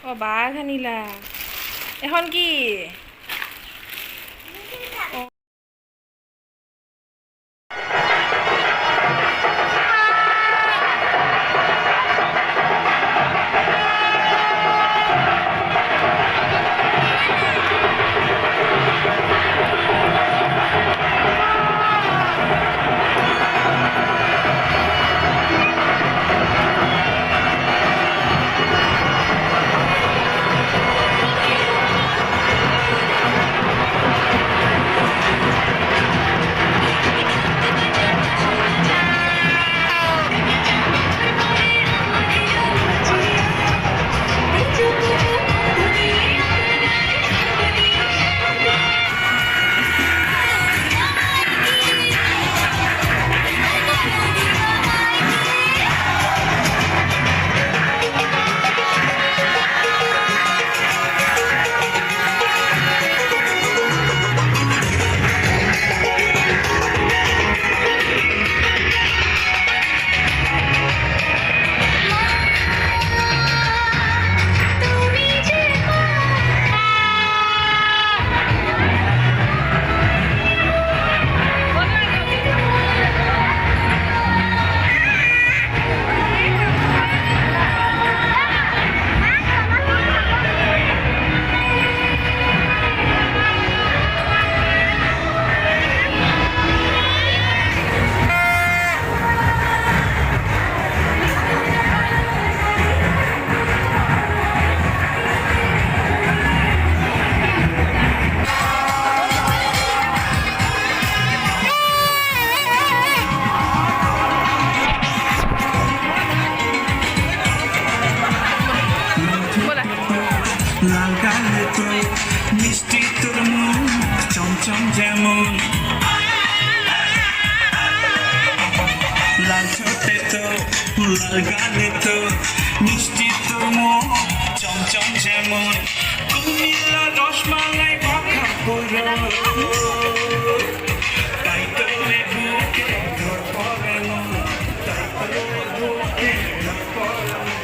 অ' বাঘ আনিলা এখন কি লাল গালে তো মিষ্টি তোর মুখ চমচম যেমন লাল ছোটে তো লাল গালে তো মিষ্টি তোর মুখ চমচম যেমন কুমিল্লা রসমালাই মাখা পুরো তাই তো রে বুকে ঘর পরে মন তাই তো রে বুকে ঘর পরে মন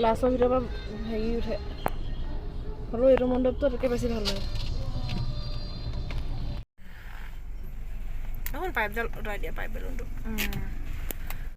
গ্লাছৰ ভিতৰৰ পৰা হেৰি উঠে হ'লেও এইটো মণ্ডপটো তাতকৈ বেছি ভাল লাগে এখন পাইপডাল আঁতৰাই দিয়া পাইপ বেলুনটো